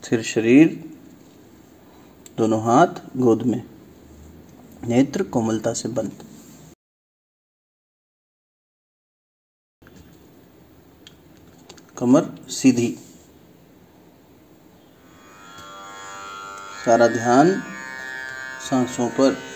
स्थिर शरीर, दोनों हाथ गोद में, नेत्र कोमलता से बंद। कमर सीधी, सारा ध्यान सांसों पर।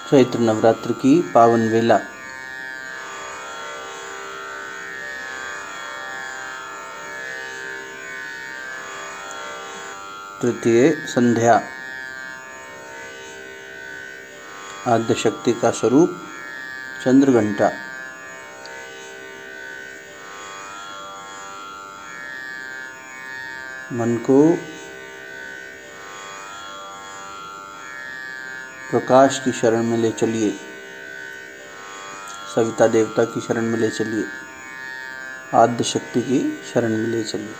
चैत्र नवरात्र की पावन वेला। तृतीय संध्या। आद्य शक्ति का स्वरूप चंद्रघंटा। मन को प्रकाश की शरण में ले चलिए, सविता देवता की शरण में ले चलिए, आद्य शक्ति की शरण में ले चलिए।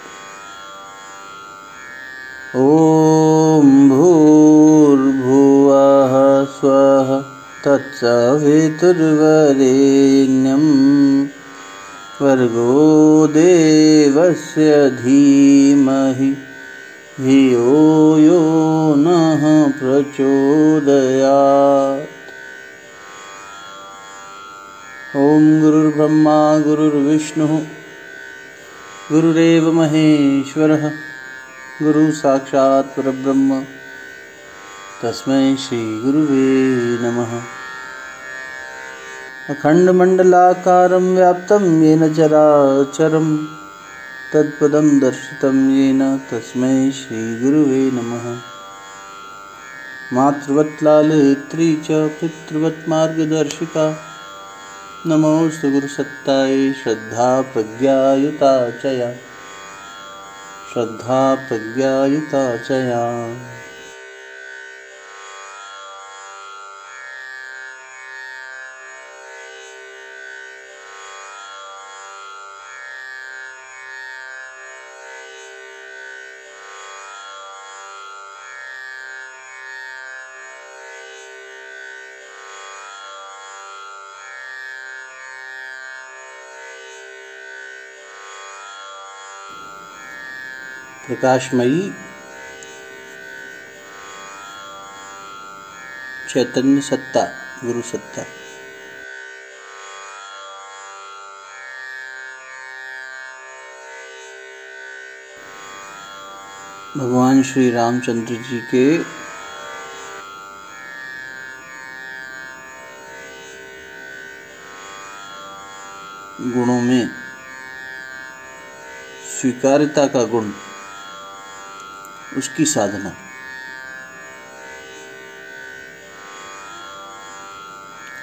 ओम भूर्भुवः स्वः तत्सवितुर्वरेण्यं भर्गो देवस्य धीमहि धियो यो नः प्रचोदयात्। ओम गुरुर्ब्रह्मा गुरुर्विष्णुः गुरुरेव महेश्वरः गुरु साक्षात् परब्रह्म तस्मै श्री गुरुवे नमः। अखंडमंडलाकारं व्याप्तं येन चराचरं तत्पदं दर्शितं येन तस्मै श्री गुरुवे नमः। मातृवत् लालित्री च पितृवत् मार्गदर्शिका नमोस्तु गुरुसत्तायै श्रद्धा प्रज्ञायुता च या, श्रद्धा प्रज्ञायुता च या। प्रकाशमयी चैतन्य सत्ता, गुरु सत्ता। भगवान श्री रामचंद्र जी के गुणों में स्वीकार्यता का गुण, उसकी साधना।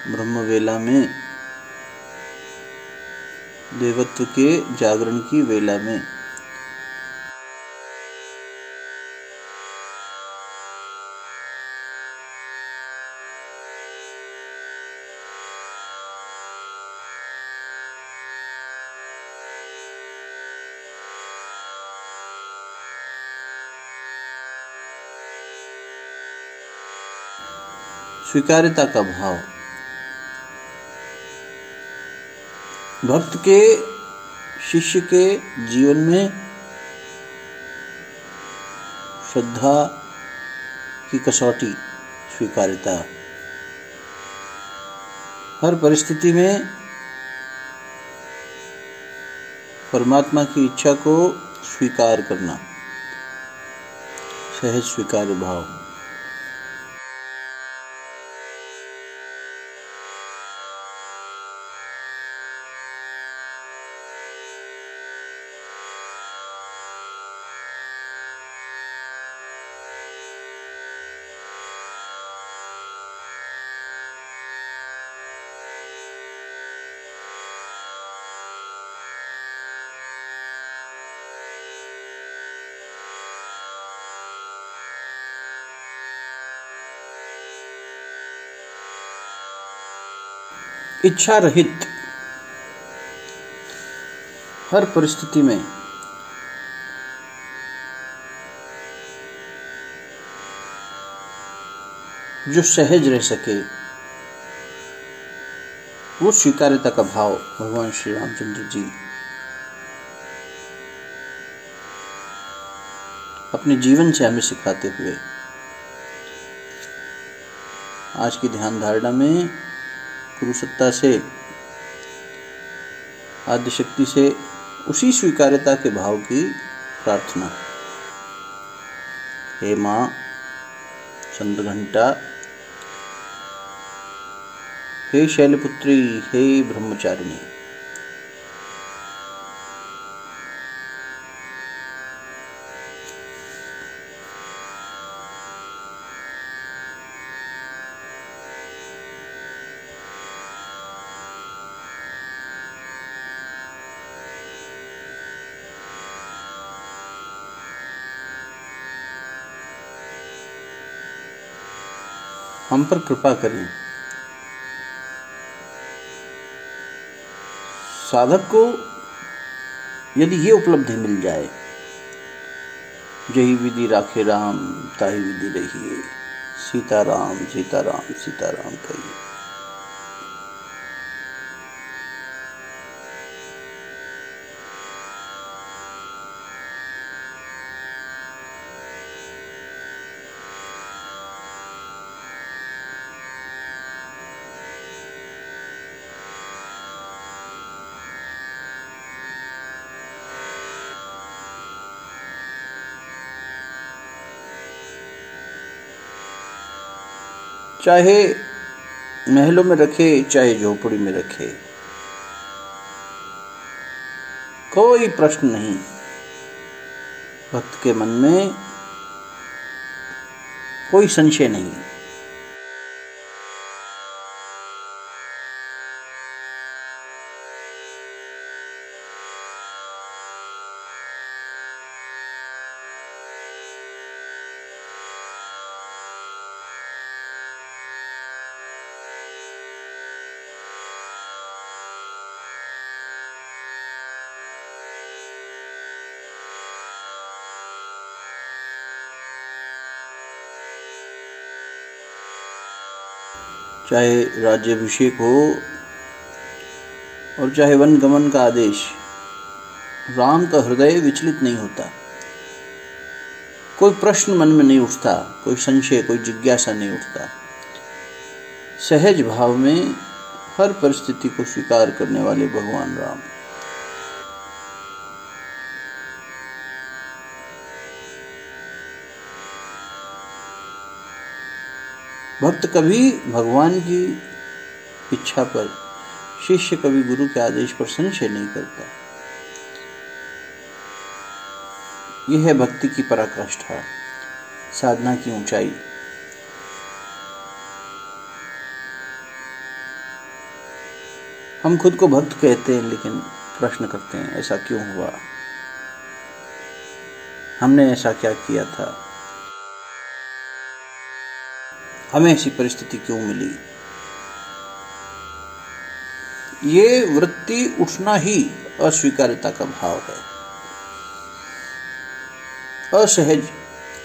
ब्रह्मवेला में, देवत्व के जागरण की वेला में स्वीकार्यता का भाव। भक्त के, शिष्य के जीवन में श्रद्धा की कसौटी, स्वीकार्यता। हर परिस्थिति में परमात्मा की इच्छा को स्वीकार करना, सहज स्वीकार्य भाव। इच्छा रहित हर परिस्थिति में जो सहज रह सके, वो स्वीकार्यता का भाव भगवान श्री रामचंद्र जी अपने जीवन से हमें सिखाते हुए आज की ध्यान धारणा में गुरु सत्ता से, आदि शक्ति से उसी स्वीकार्यता के भाव की प्रार्थना। हे माँ चंद्र घंटा, हे शैलपुत्री, हे ब्रह्मचारिणी, हम पर कृपा करें। साधक को यदि ये उपलब्धि मिल जाए, जही विधि राखे राम ताही विधि रहिए, सीताराम सीताराम सीताराम कहिए। चाहे महलों में रखे, चाहे झोपड़ी में रखे, कोई प्रश्न नहीं। भक्त के मन में कोई संशय नहीं। चाहे राज्याभिषेक हो और चाहे वन गमन का आदेश, राम का हृदय विचलित नहीं होता। कोई प्रश्न मन में नहीं उठता, कोई संशय, कोई जिज्ञासा नहीं उठता। सहज भाव में हर परिस्थिति को स्वीकार करने वाले भगवान राम। भक्त कभी भगवान की इच्छा पर, शिष्य कभी गुरु के आदेश पर संशय नहीं करता। यह है भक्ति की पराकाष्ठा, साधना की ऊंचाई। हम खुद को भक्त कहते हैं, लेकिन प्रश्न करते हैं ऐसा क्यों हुआ, हमने ऐसा क्या किया था, हमें ऐसी परिस्थिति क्यों मिली। ये वृत्ति उठना ही अस्वीकार्यता का भाव है। असहज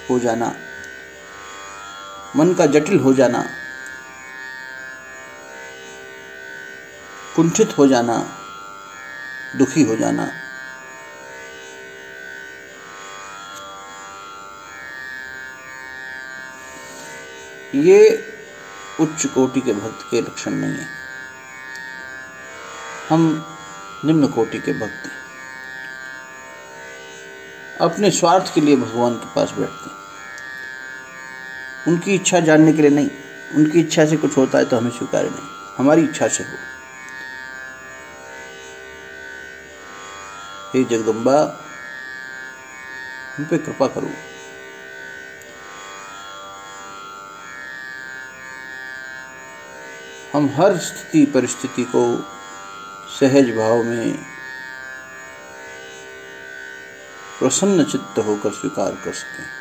हो जाना, मन का जटिल हो जाना, कुंठित हो जाना, दुखी हो जाना, ये उच्च कोटि के भक्त के लक्षण नहीं है। हम निम्न कोटि के भक्त हैं। अपने स्वार्थ के लिए भगवान के पास बैठते हैं, उनकी इच्छा जानने के लिए नहीं। उनकी इच्छा से कुछ होता है तो हमें स्वीकार्य नहीं, हमारी इच्छा से हो। हे जगदम्बा, हम पे कृपा करो। हम हर स्थिति परिस्थिति को सहज भाव में प्रसन्न चित्त होकर स्वीकार कर सकें।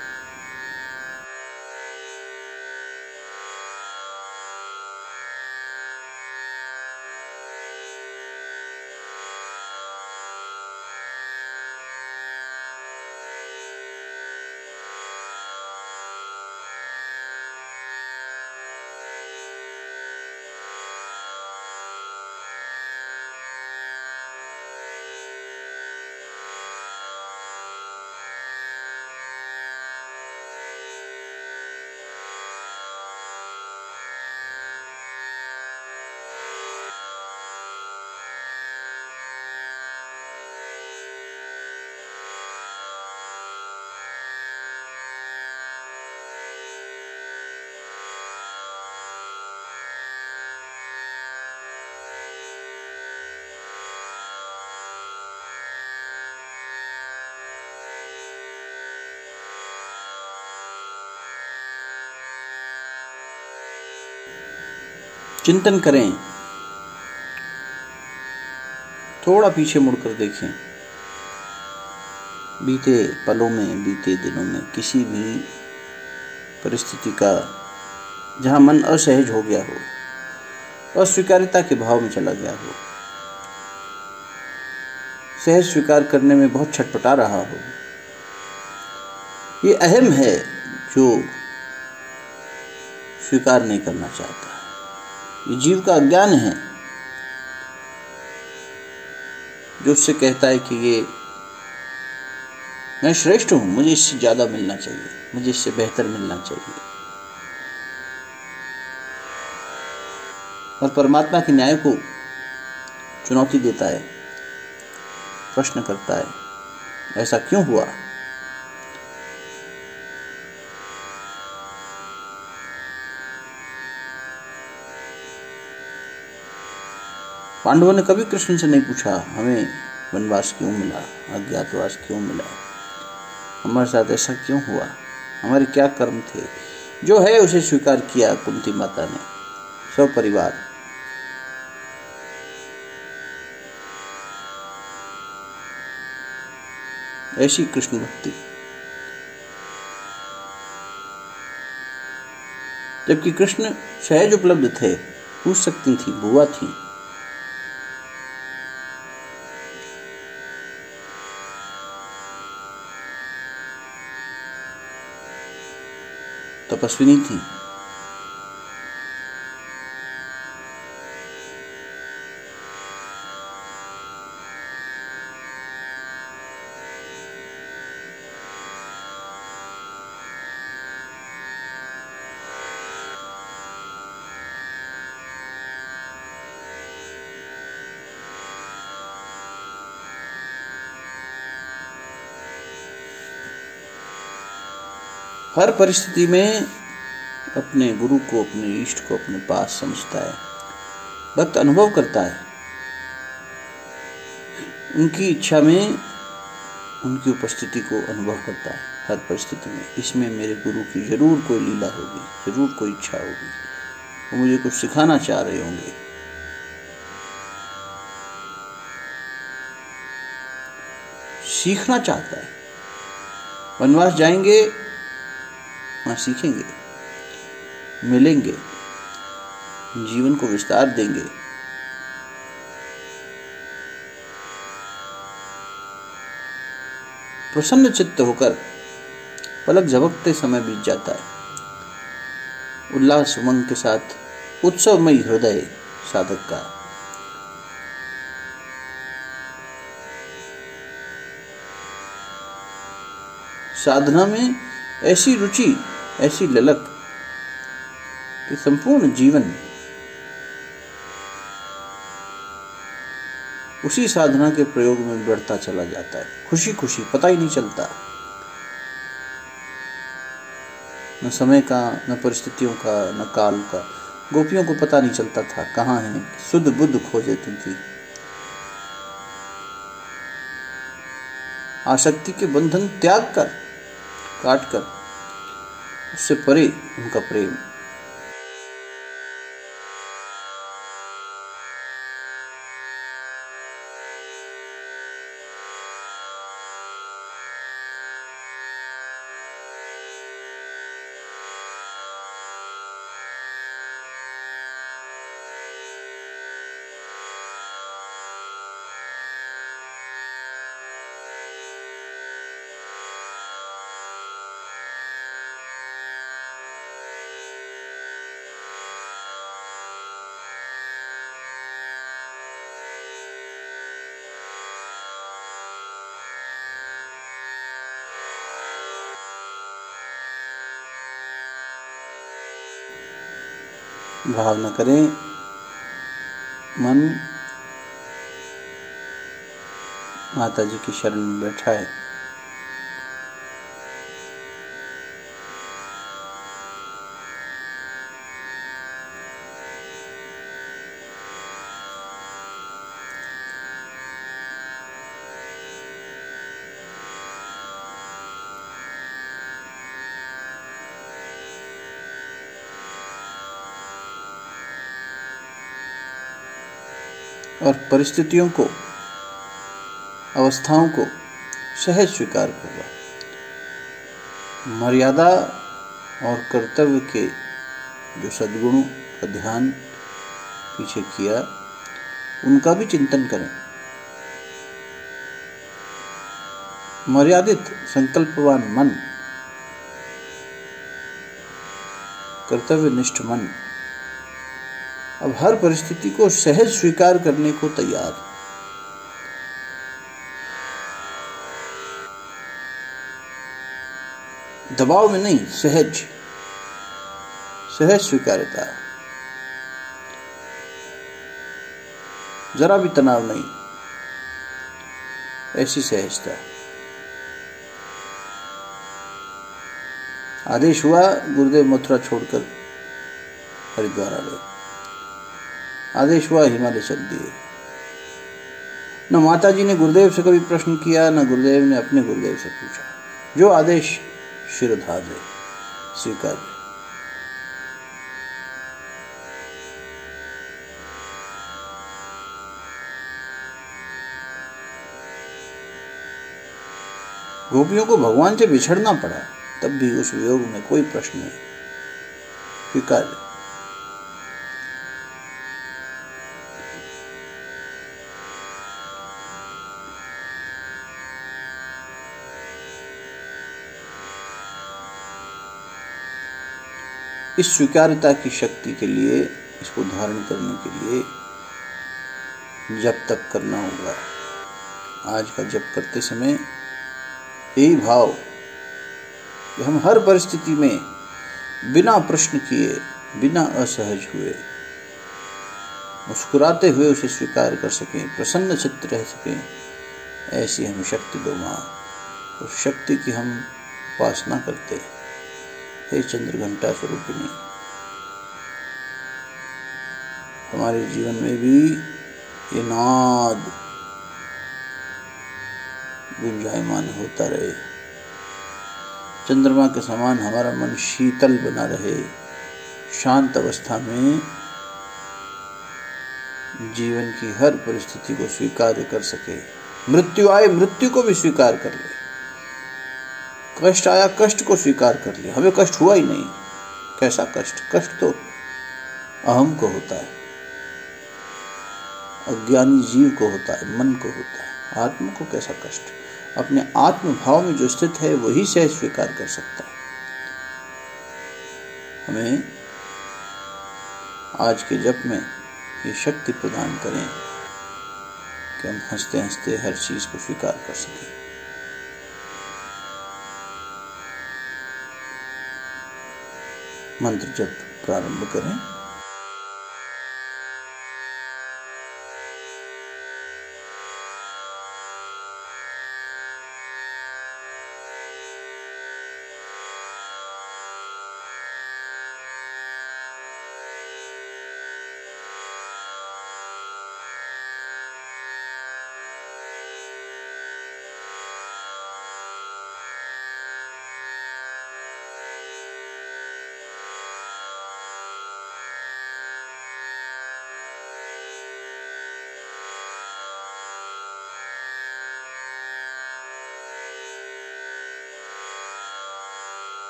चिंतन करें, थोड़ा पीछे मुड़कर देखें। बीते पलों में, बीते दिनों में किसी भी परिस्थिति का जहां मन असहज हो गया हो, अस्वीकार्यता के भाव में चला गया हो, सहज स्वीकार करने में बहुत छटपटा रहा हो, ये अहम है जो स्वीकार नहीं करना चाहता। ये जीव का अज्ञान है जो उससे कहता है कि ये मैं श्रेष्ठ हूं, मुझे इससे ज्यादा मिलना चाहिए, मुझे इससे बेहतर मिलना चाहिए। और परमात्मा के न्याय को चुनौती देता है, प्रश्न करता है, ऐसा क्यों हुआ? पांडवों ने कभी कृष्ण से नहीं पूछा हमें वनवास क्यों मिला, अज्ञातवास क्यों मिला, हमारे साथ ऐसा क्यों हुआ, हमारे क्या कर्म थे। जो है उसे स्वीकार किया कुंती माता ने, सब परिवार। ऐसी कृष्ण भक्ति। जबकि कृष्ण सहज उपलब्ध थे, पूछ सकती थी, बुआ थी। तपस्विनी थी। हर परिस्थिति में अपने गुरु को, अपने इष्ट को अपने पास समझता है, भक्त अनुभव करता है। उनकी इच्छा में उनकी उपस्थिति को अनुभव करता है हर परिस्थिति में। इसमें मेरे गुरु की जरूर कोई लीला होगी, जरूर कोई इच्छा होगी, वो मुझे कुछ सिखाना चाह रहे होंगे। सीखना चाहता है। वनवास जाएंगे, वहां सीखेंगे, मिलेंगे, जीवन को विस्तार देंगे। प्रसन्न चित्त होकर पलक झपकते समय बीत जाता है। उल्लास उमंग के साथ उत्सवमयी हृदय साधक का। साधना में ऐसी रुचि, ऐसी ललक कि संपूर्ण जीवन उसी साधना के प्रयोग में बढ़ता चला जाता है, खुशी खुशी, पता ही नहीं चलता। न समय का, न परिस्थितियों का, न काल का। गोपियों को पता नहीं चलता था कहाँ है, सुध बुध खो देती थी। आसक्ति के बंधन त्याग कर, काट कर, उससे परे उनका प्रेम। भावना करें, मन माता जी की शरण में बैठा है। और परिस्थितियों को, अवस्थाओं को सहज स्वीकार होगा। मर्यादा और कर्तव्य के जो सद्गुणों का ध्यान पीछे किया, उनका भी चिंतन करें। मर्यादित संकल्पवान मन, कर्तव्यनिष्ठ मन अब हर परिस्थिति को सहज स्वीकार करने को तैयार। दबाव में नहीं, सहज सहज स्वीकार्यता, जरा भी तनाव नहीं, ऐसी सहजता। आदेश हुआ, गुरुदेव मथुरा छोड़कर हरिद्वार आ गए। आदेश हुआ, हिमालय चल दिए। न माता जी ने गुरुदेव से कभी प्रश्न किया, न गुरुदेव ने अपने गुरुदेव से पूछा। जो आदेश शिरोधार्य, स्वीकार्य। गोपियों को भगवान से बिछड़ना पड़ा, तब भी उस वियोग में कोई प्रश्न नहीं, स्वीकार्य। इस स्वीकार्यता की शक्ति के लिए, इसको धारण करने के लिए जप तप करना होगा। आज का जप करते समय यही भाव कि हम हर परिस्थिति में बिना प्रश्न किए, बिना असहज हुए, मुस्कुराते हुए उसे स्वीकार कर सकें, प्रसन्न चित्त रह सकें, ऐसी हमें शक्ति दो माँ। उस शक्ति की हम उपासना करते हैं। हे चंद्रघंटा स्वरूपिणी, हमारे जीवन में भी ये नाद गुंजायमान होता रहे। चंद्रमा के समान हमारा मन शीतल बना रहे, शांत अवस्था में जीवन की हर परिस्थिति को स्वीकार कर सके। मृत्यु आए, मृत्यु को भी स्वीकार कर ले। कष्ट आया, कष्ट को स्वीकार कर ले। हमें कष्ट हुआ ही नहीं, कैसा कष्ट? कष्ट तो अहम को होता है, अज्ञानी जीव को होता है, मन को होता है। आत्मा को कैसा कष्ट? अपने आत्म भाव में जो स्थित है वही सहज स्वीकार कर सकता है। हमें आज के जप में ये शक्ति प्रदान करें कि हम हंसते हंसते हर चीज को स्वीकार कर सकें। मंत्र जप प्रारंभ करें।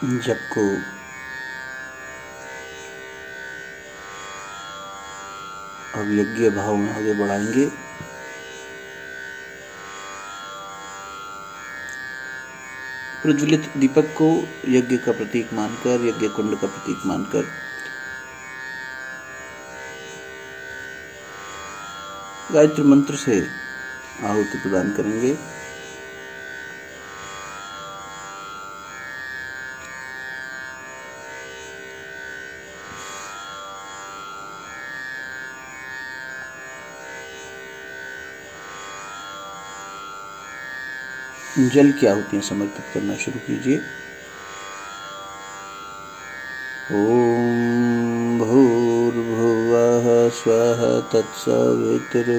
जप को अब यज्ञ भाव में आगे बढ़ाएंगे। प्रज्वलित दीपक को यज्ञ का प्रतीक मानकर, यज्ञ कुंड का प्रतीक मानकर गायत्री मंत्र से आहुति प्रदान करेंगे। जल की आहुतियां समर्पित करना शुरू कीजिए। ओम भूर्भुवः स्वः तत्सवितुर्वरेण्यं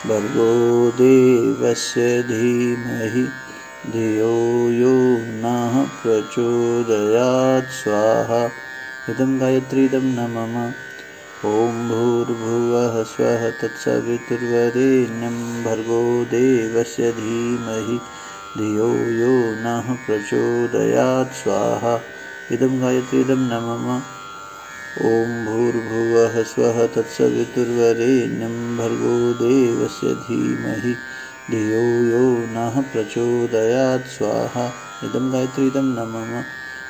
भर्गो देवस्य धीमहि धियो यो नः प्रचोदयात् स्वाहा। इदं गायत्रीदं न मम। ओम भूर्भुवः स्वः तत्सवितुर्वरेण्यं भर्गो देवस्य धीमहि धियो यो नः प्रचोदयात् स्वाहा। इदं गायत्रीदं न मम। ओम भूर्भुवः स्वः तत्सवितुर्वरेण्यं भर्गो देवस्य धीमहि धियो यो नः प्रचोदयात् स्वाहा। इदं गायत्रीदं न मम।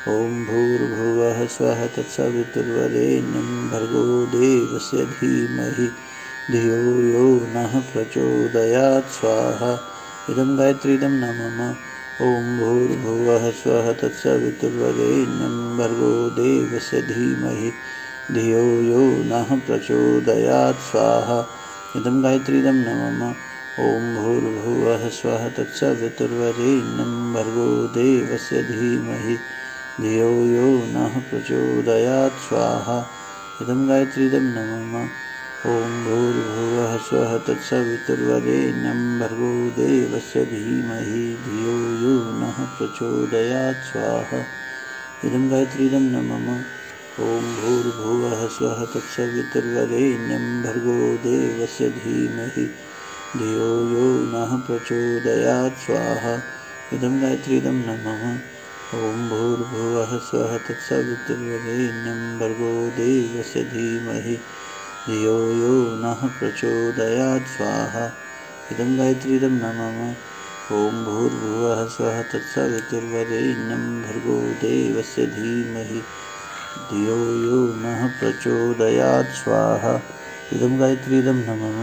ओम भूर्भुवः स्वः तत्सवितुर्वरेण्यं भर्गो देवस्य धीमहि धियो यो नः प्रचोदयात् स्वाहा। इदं गायत्रीदं न मम। ओम भूर्भुवः स्वः तत्सवितुर्वरेण्यं भर्गो देवस्य धीमहि धियो यो नः प्रचोदयात् स्वाहा। इदं गायत्रीदं न मम। ओम भूर्भुवः स्वः तत्सवितुर्वरेण्यं भर्गो देवस्य धीमहि धियो यो नः प्रचोदयात् स्वाहा। इदं गायत्रीदं न मम। ओम भूर्भुवः स्वः तत्सवितुर्वरेण्यं भर्गो देवस्य धीमहि धियो यो नः प्रचोदयात् स्वाहा। इदं गायत्रीदं न मम। ओम भूर्भुवः स्वः तत्सवितुर्वरेण्यं भर्गो देवस्य धीमहि धियो यो नः प्रचोदयात् स्वाहा। इदं गायत्रीदं न मम। ओम भूर्भुवः स्वः तत्सवितुर्वरेण्यं भर्गो देवस्य धीमहि धियो यो नः प्रचोदयात् स्वाहा। इदं गायत्रीदं न मम। ओम भूर्भुवः स्वः तत्सवितुर्वरेण्यं भर्गो देवस्य धीमहि धियो यो नः प्रचोदयात् स्वाहा। इदं गायत्रीदं न मम।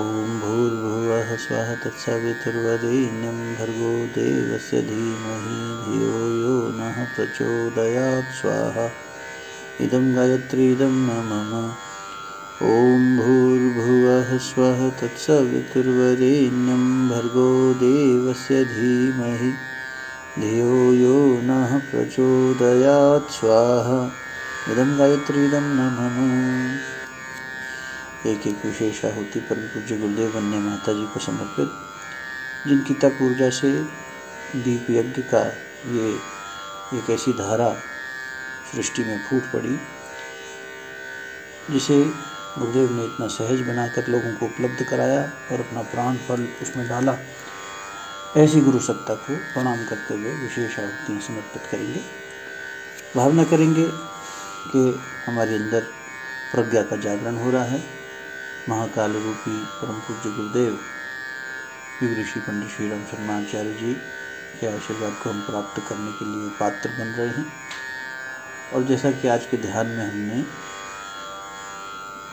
ओम भूर्भुवः स्वः तत्सवितुर्वरेण्यं भर्गो देवस्य धीमहि धियो यो नः प्रचोदयात् स्वाहा। इदं गायत्रीदं न मम। ओम भूर्भुवः स्वः तत्सवितुर्वरेण्यं भर्गो देवस्य धीमहि धियो यो नः प्रचोदयात् स्वाहा। इदं गायत्रीदं न मम। एक एक विशेष आहुति परम पूज्य गुरुदेव वन्य माता जी को समर्पित, जिनकी तप ऊर्जा से दीप यज्ञ का ये एक ऐसी धारा सृष्टि में फूट पड़ी जिसे गुरुदेव ने इतना सहज बनाकर लोगों को उपलब्ध कराया और अपना प्राण फल उसमें डाला। ऐसी गुरु सत्ता को प्रणाम करते हुए विशेष आहुतियाँ समर्पित करेंगे। भावना करेंगे कि हमारे अंदर प्रज्ञा का जागरण हो रहा है। महाकाल रूपी परम पूज्य गुरुदेव युग ऋषि पंडित श्री राम शर्माचार्य जी के आशीर्वाद को हम प्राप्त करने के लिए पात्र बन रहे हैं। और जैसा कि आज के ध्यान में हमने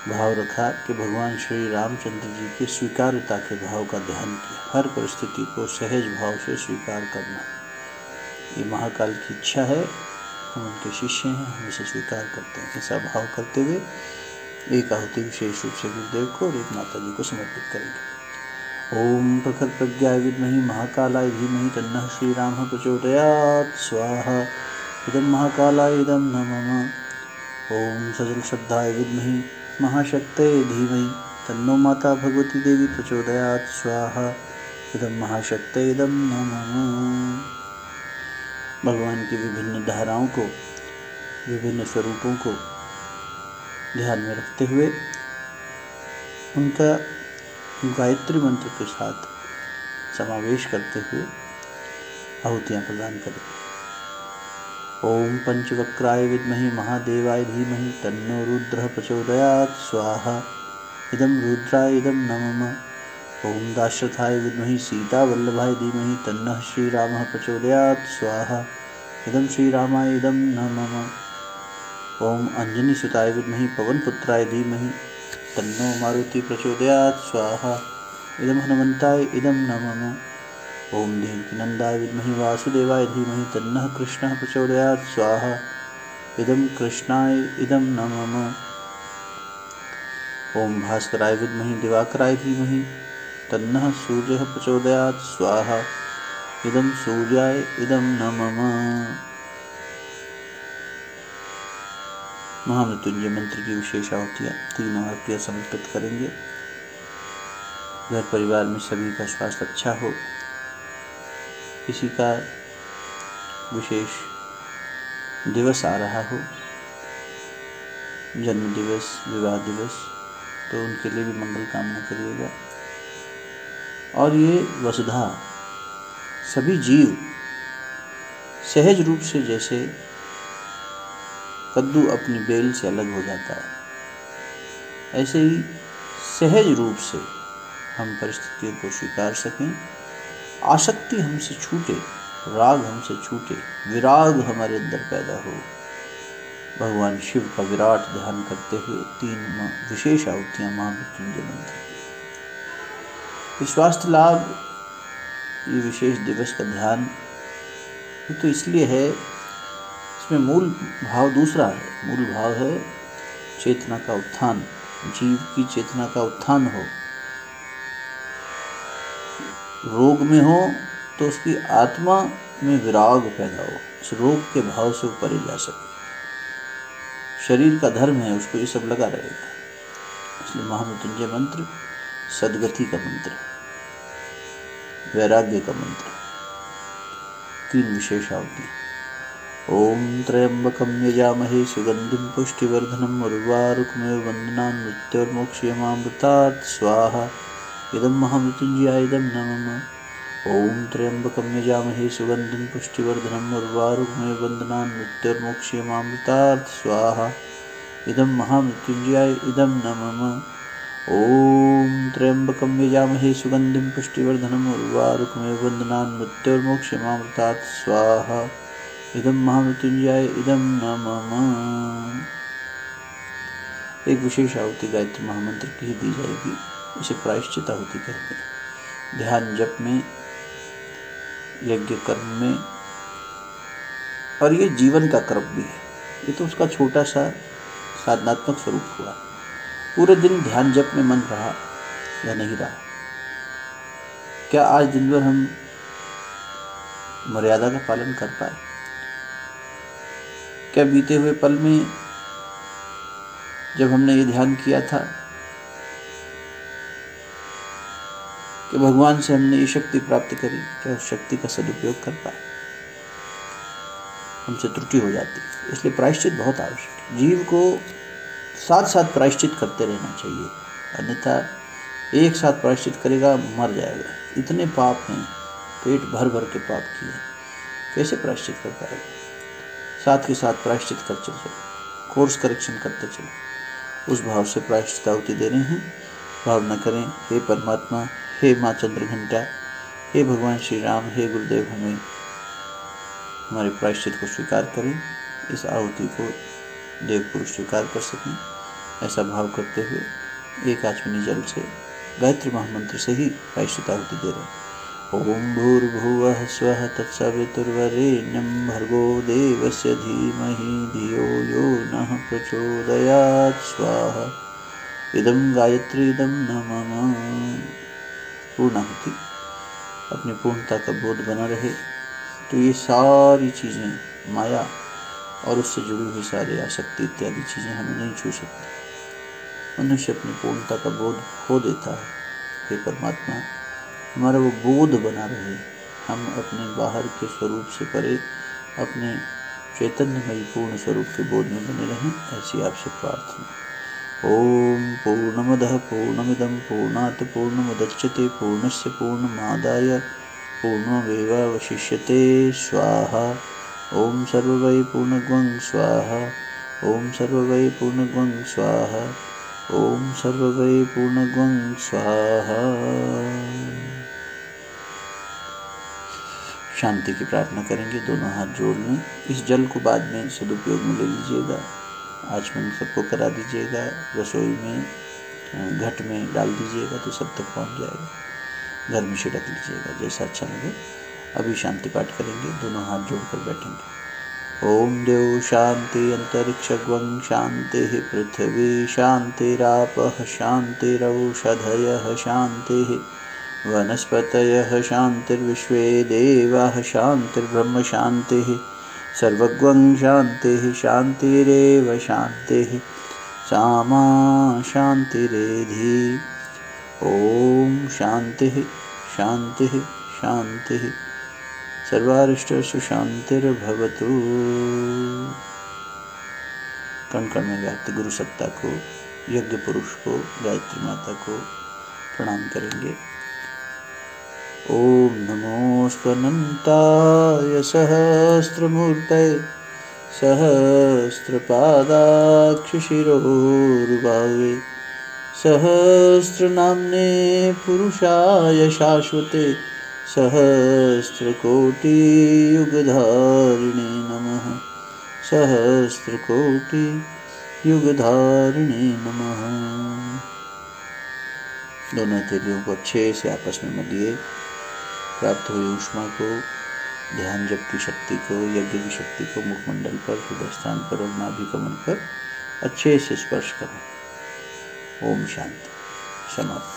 भाव रखा कि भगवान श्री रामचंद्र जी के स्वीकार्यता के भाव का ध्यान किया, हर परिस्थिति को सहज भाव से स्वीकार करना, ये महाकाल की इच्छा है। हम उनके शिष्य हैं, हम इसे स्वीकार करते हैं। ऐसा भाव करते हुए एक आहुति विशेष रूप से गुरुदेव को और एक माता जी को समर्पित करेंगे। ओम प्रखर प्रज्ञाय विद्महि महाकालाय धीमहि तन्नः श्री रामः प्रचोदयात् स्वाहा। इदं महाकालाय इदं न मम। ओम सजल श्रद्धाय विद्महि महाशक्तये धीमहि तन्नो माता भगवती देवी प्रचोदयात् स्वाहा। इदं महाशक्तये इदं न मम। भगवान की विभिन्न धाराओं को, विभिन्न स्वरूपों को ध्यान में रखते हुए उनका गायत्री मंत्र के साथ समावेश करते हुए आहुतियाँ प्रदान करें। ओम पंचवक्राय विद्महे महादेवाय धीमहि तन्नो रुद्रः प्रचोदयात् स्वाहा। इदं रुद्राय इदं नमः। ओम दाशरथाय विद्महे सीतावल्लभाय धीमहि तन्नः श्रीरामः प्रचोदयात् स्वाहा। इदं श्रीरामाय इदं नमः। ओम अंजनीसुताय विद्महे पवनपुत्राय धीमहि तन्नो मारुति प्रचोदयात् स्वाहा। इदं हनुमन्ताय इदं नमः। ओम देवकीनन्दाय विद्महे वासुदेवाय धीमहि तन्नः कृष्णः प्रचोदयात् स्वाहा। इदं कृष्णाय इदं नमः। ओम भास्कराय विद्महे दिवाकराय धीमहि तन्नः सूर्यः प्रचोदयात् स्वाहा। इदं सूर्याय इदं नमः। महामृत्युंजय मंत्र की विशेष आहुतियाँ 3 आहुतियाँ समर्पित करेंगे। घर परिवार में सभी का स्वास्थ्य अच्छा हो, किसी का विशेष दिवस आ रहा हो, जन्म दिवस, विवाह दिवस, तो उनके लिए भी मंगल कामना करिएगा। और ये वसुधा सभी जीव सहज रूप से जैसे कद्दू अपनी बेल से अलग हो जाता है, ऐसे ही सहज रूप से हम परिस्थितियों को स्वीकार सकें, आसक्ति हमसे छूटे, राग हमसे छूटे, विराग हमारे अंदर पैदा हो। भगवान शिव का विराट ध्यान करते हुए 3 विशेष आहुतियाँ महामृत्युंजय मंत्र की। स्वास्थ्य लाभ, ये विशेष दिवस का ध्यान ये तो इसलिए है, इसमें मूल भाव दूसरा है। मूल भाव है चेतना का उत्थान, जीव की चेतना का उत्थान हो। रोग में हो तो उसकी आत्मा में विराग पैदा हो, उस रोग के भाव से वो परे जा सके। शरीर का धर्म है, उसको ये सब लगा रहेगा। इसलिए महामृत्युंजय मंत्र सद्गति का मंत्र है, वैराग्य का मंत्र। 3 विशेष आहुति। ओम त्र्यंबकं यजामहे सुगंधिं पुष्टिवर्धनम् उर्वारुकमिव बन्धनान् मृत्योर्मोक्षयमामृतात् स्वाहा। इदं महामृत्युंजयाय इदं नमः। ओम त्र्यंबकं यजामहे सुगंधिं पुष्टिवर्धनम् उर्वारुकमिव बन्धनान् मृत्योर्मोक्षयमामृतात् स्वाहा। इदं महामृत्युंजयाय इदं नमः। ओम त्र्यंबकं यजामहे सुगंधिं पुष्टिवर्धनम् उर्वारुकमिव बन्धनान् मृत्योर्मोक्षयमामृतात् स्वाहा। इदं महामृत्युंजयाय इदं नमः। एक विशेष आहुति गायत्री महामंत्र की ही दी जाएगी। इसे प्रायश्चित आहुति कहते हैं। ध्यान जप में, यज्ञ कर्म में, और ये जीवन का कर्म भी है। ये तो उसका छोटा सा साधनात्मक स्वरूप हुआ। पूरे दिन ध्यान जप में मन रहा या नहीं रहा? क्या आज दिन भर हम मर्यादा का पालन कर पाए? क्या बीते हुए पल में जब हमने ये ध्यान किया था कि भगवान से हमने ये शक्ति प्राप्त करी, क्या उस शक्ति का सदुपयोग कर पाए? हमसे त्रुटि हो जाती है। इसलिए प्रायश्चित बहुत आवश्यक है। जीव को साथ साथ प्रायश्चित करते रहना चाहिए, अन्यथा एक साथ प्रायश्चित करेगा मर जाएगा। इतने पाप हैं, पेट भर भर के पाप किए, कैसे प्रायश्चित कर पाएगा? साथ के साथ प्रायश्चित करते चलो, कोर्स करेक्शन करते चलो। उस भाव से प्रायश्चित आहुति दे रहे हैं। भावना करें, हे परमात्मा, हे माँ चंद्रघंटा, हे भगवान श्री राम, हे गुरुदेव, हमें हमारे प्रायश्चित को स्वीकार करें। इस आहुति को देव पुरुष स्वीकार कर सकें, ऐसा भाव करते हुए एक आचमनी जल से गायत्री महामंत्र से ही प्रायश्चित आहुति दे रहे हैं। ओम भूर्भुवः स्वः तत्सवितुर्वरेण्यं भर्गो देवस्य धीमहि धियो यो नः प्रचोदयात् स्वाहा। इदं गायत्री इदं नमः। पूर्णाहुति अपनी पूर्णता का बोध बना रहे तो ये सारी चीज़ें, माया और उससे जुड़ी हुई सारी आसक्ति इत्यादि चीज़ें हमें नहीं छू सकती। मनुष्य अपनी पूर्णता का बोध खो देता है। हे परमात्मा, हमारा वो बोध बना रहे, हम अपने बाहर के स्वरूप से परे अपने चैतन्यमयी पूर्ण स्वरूप के बोध में बने रहें, ऐसी आपसे प्रार्थना। ओम पूर्णमदः पूर्णमिदं पूर्णात् पूर्णमुदच्यते पूर्णस्य पूर्णमादाय पूर्णमेवावशिष्यते स्वाहा। ओम सर्ववै पूर्णगं स्वाहा। ओम सर्ववै पूर्णगं स्वाहा। ओम सर्ववै पूर्णगं स्वाहा। शांति की प्रार्थना करेंगे, दोनों हाथ जोड़ लें। इस जल को बाद में सदुपयोग में ले लीजिएगा, आचमन सबको करा दीजिएगा, रसोई में घट में डाल दीजिएगा तो सब तक पहुंच जाएगा, घर में छिड़क लीजिएगा, जैसा अच्छा लगे। अभी शांति पाठ करेंगे, दोनों हाथ जोड़कर बैठेंगे। ओम देव शांति अंतरिक्षं शांति पृथ्वी शांतिरापः शांतिरौषधयः शांति वनस्पतयः शांतिर्विश्वे देवाः शांतिर्ब्रह्म शांतिः सर्वगं शांतिः शांतिरेव शांतिः सामा शांतिरेधि। ओम शांतिः शांतिः शांतिः सर्वारिष्टसु शांतिर्भवतु। कण कण में व्याप्त गुरु सत्ता को, यज्ञ पुरुष को, गायत्री माता को प्रणाम करेंगे। ओम नमोऽस्त्वनन्ताय सहस्रमूर्तये सहस्रपादाक्षशिरोरुबावे सहस्रनाम्ने पुरुषाय शाश्वते सहस्रकोटियुगधारिणे नमः। सहस्रकोटियुगधारिणे नमः। दोनों हथेलियों को अच्छे से आपस में मलिए। प्राप्त हुई ऊष्मा को, ध्यान जप की शक्ति को, यज्ञ की शक्ति को मुखमंडल पर, हृदय स्थान पर और नाभि कमल पर अच्छे से स्पर्श करें। ओम शांति। समाप्त।